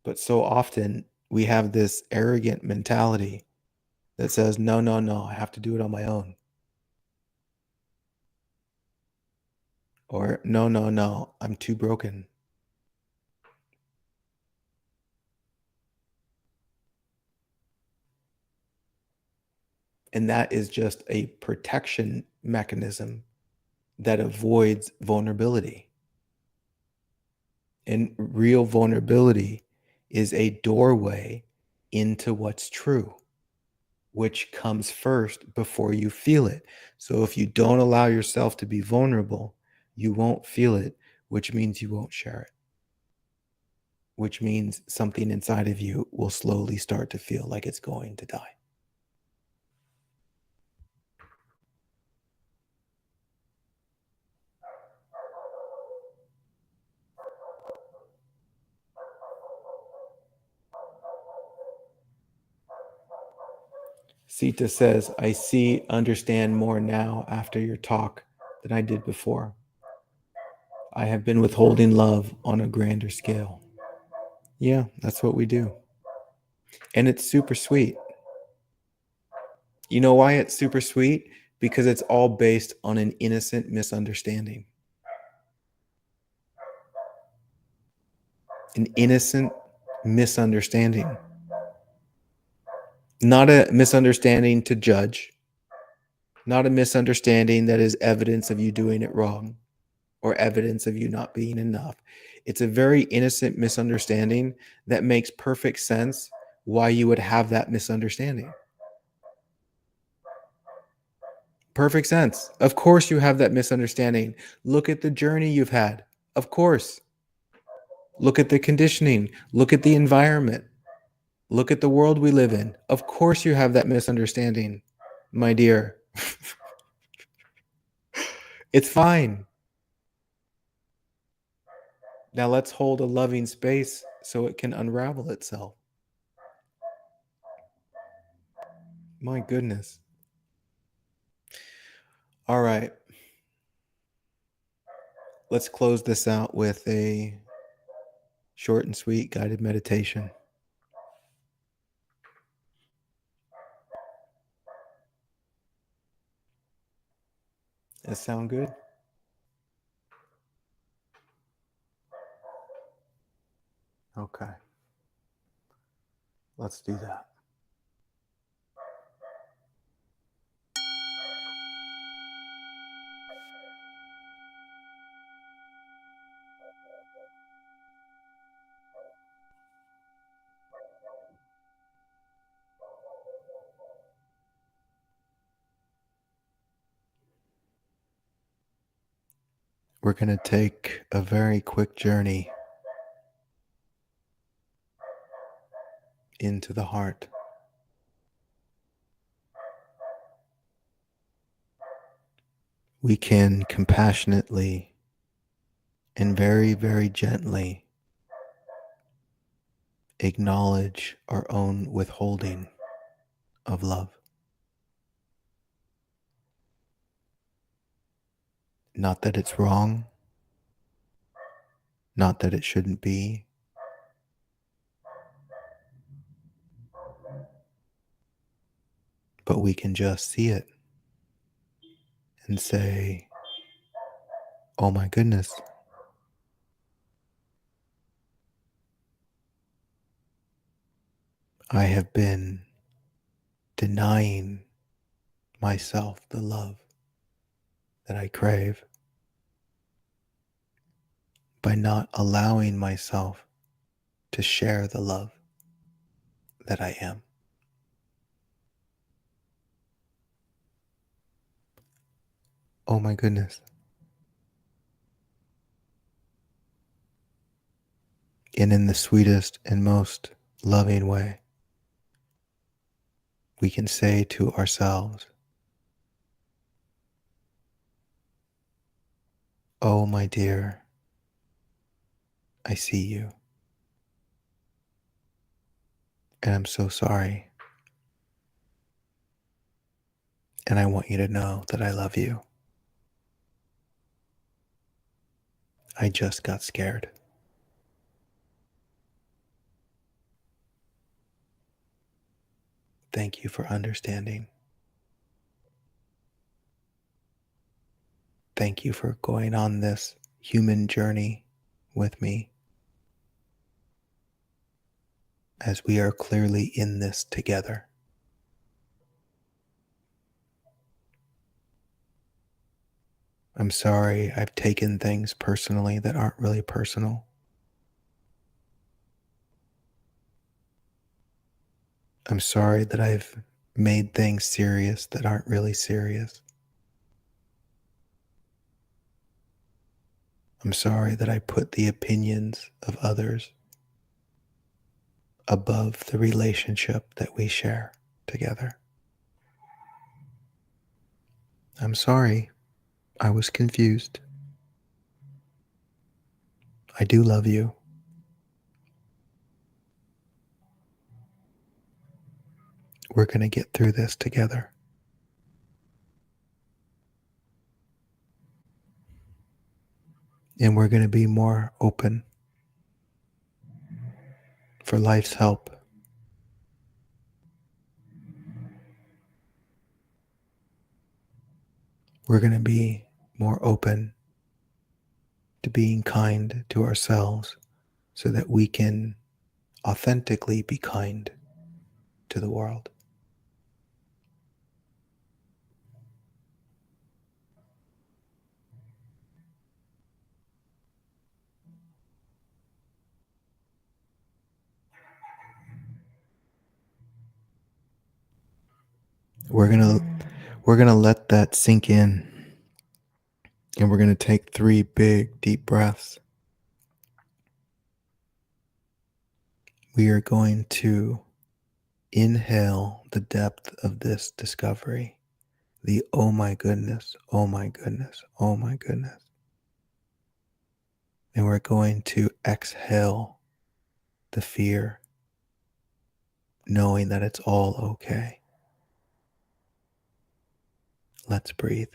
But so often we have this arrogant mentality that says, no, no, no, I have to do it on my own. Or no, no, no, I'm too broken. And that is just a protection mechanism that avoids vulnerability. And real vulnerability is a doorway into what's true, which comes first before you feel it. So if you don't allow yourself to be vulnerable, you won't feel it, which means you won't share it, which means something inside of you will slowly start to feel like it's going to die. Sita says, I understand more now after your talk than I did before. I have been withholding love on a grander scale. Yeah, that's what we do. And it's super sweet. You know why it's super sweet? Because it's all based on an innocent misunderstanding. An innocent misunderstanding. Not a misunderstanding to judge, not a misunderstanding that is evidence of you doing it wrong or evidence of you not being enough. It's a very innocent misunderstanding that makes perfect sense why you would have that misunderstanding. Perfect sense. Of course, you have that misunderstanding. Look at the journey you've had. Of course. Look at the conditioning. Look at the environment. Look at the world we live in. Of course, you have that misunderstanding, my dear. It's fine. Now let's hold a loving space so it can unravel itself. My goodness. All right. Let's close this out with a short and sweet guided meditation. Does that sound good? Okay. Let's do that. We're going to take a very quick journey into the heart. We can compassionately and very, very gently acknowledge our own withholding of love. Not that it's wrong, not that it shouldn't be, but we can just see it and say, oh my goodness, I have been denying myself the love that I crave by not allowing myself to share the love that I am. Oh my goodness. And in the sweetest and most loving way, we can say to ourselves, oh my dear, I see you. And I'm so sorry. And I want you to know that I love you. I just got scared. Thank you for understanding. Thank you for going on this human journey with me, as we are clearly in this together. I'm sorry I've taken things personally that aren't really personal. I'm sorry that I've made things serious that aren't really serious. I'm sorry that I put the opinions of others above the relationship that we share together. I'm sorry. I was confused. I do love you. We're going to get through this together. And we're going to be more open for life's help. We're going to be more open to being kind to ourselves so that we can authentically be kind to the world. We're going to let that sink in, and we're going to take 3 big deep breaths. We are going to inhale the depth of this discovery. The oh my goodness, oh my goodness, oh my goodness. And we're going to exhale the fear, knowing that it's all okay. Let's breathe.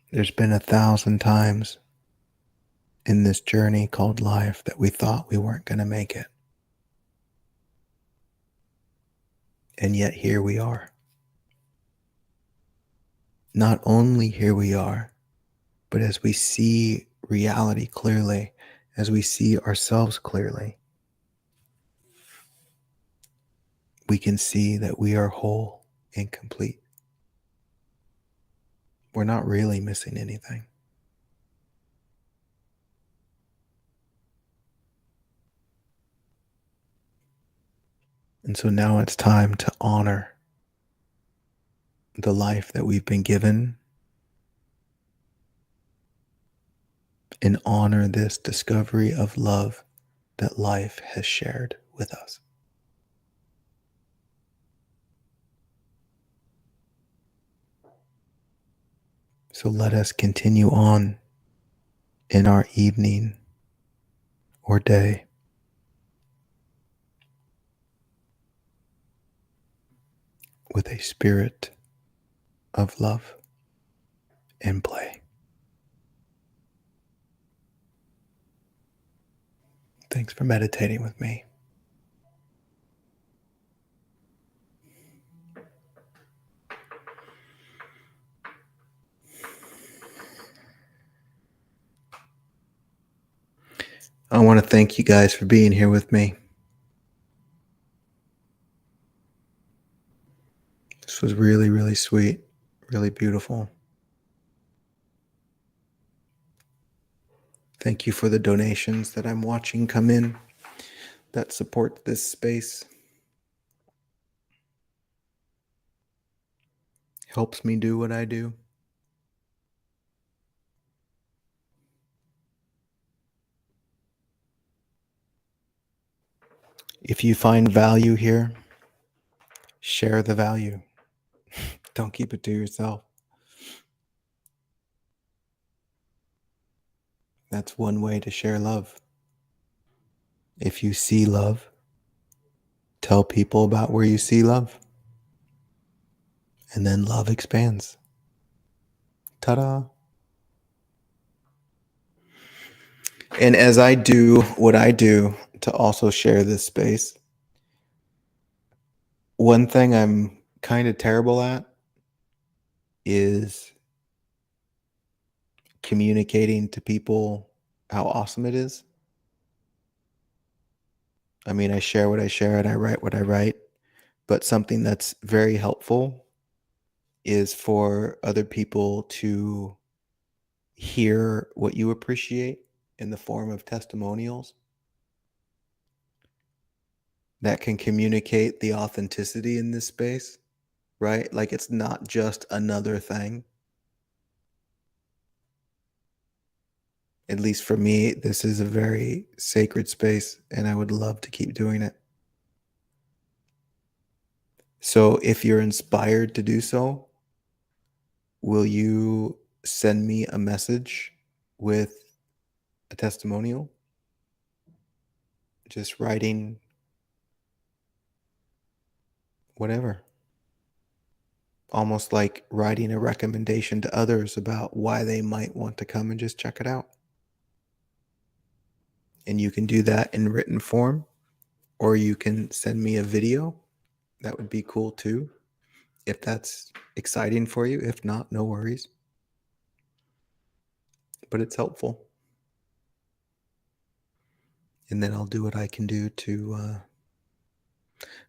There's been 1,000 times in this journey called life that we thought we weren't going to make it. And yet here we are. Not only here we are, but as we see reality clearly, as we see ourselves clearly, we can see that we are whole and complete. We're not really missing anything. And so now it's time to honor the life that we've been given and honor this discovery of love that life has shared with us. So let us continue on in our evening or day with a spirit of love and play. Thanks for meditating with me. I want to thank you guys for being here with me. This was really, really sweet, really beautiful. Thank you for the donations that I'm watching come in that support this space. Helps me do what I do. If you find value here, share the value. Don't keep it to yourself. That's one way to share love. If you see love, tell people about where you see love. And then love expands. Ta-da! And as I do what I do to also share this space, one thing I'm kind of terrible at is communicating to people how awesome it is. I mean, I share what I share and I write what I write, but something that's very helpful is for other people to hear what you appreciate in the form of testimonials that can communicate the authenticity in this space, right? Like it's not just another thing. At least for me, this is a very sacred space and I would love to keep doing it. So if you're inspired to do so, will you send me a message with a testimonial? Just writing whatever. almost like writing a recommendation to others about why they might want to come and just check it out. And you can do that in written form, or you can send me a video. That would be cool too, if that's exciting for you. If not, no worries. But it's helpful. And then I'll do what I can do to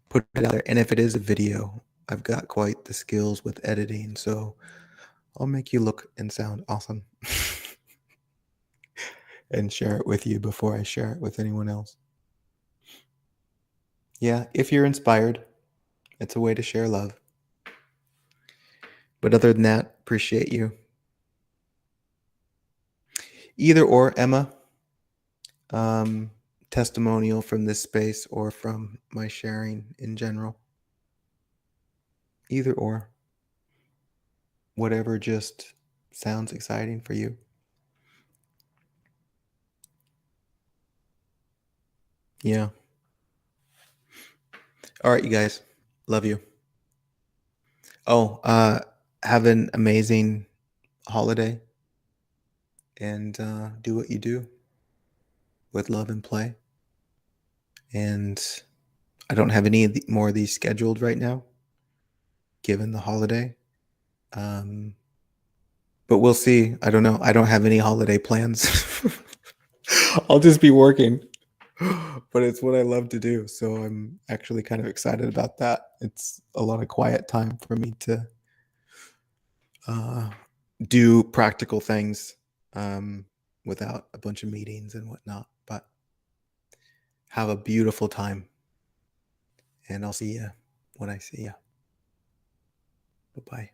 put it out there. And if it is a video, I've got quite the skills with editing, so I'll make you look and sound awesome and share it with you before I share it with anyone else. Yeah, if you're inspired, it's a way to share love. But other than that, appreciate you. Either or, Emma, um, testimonial from this space or from my sharing in general. Either or. Whatever just sounds exciting for you. Yeah. All right, you guys. Love you. Oh, have an amazing holiday and do what you do with love and play. And I don't have any more of these scheduled right now, given the holiday. But we'll see. I don't know. I don't have any holiday plans. I'll just be working. But it's what I love to do. So I'm actually kind of excited about that. It's a lot of quiet time for me to uh, do practical things without a bunch of meetings and whatnot. But have a beautiful time. And I'll see you when I see you. Bye-bye.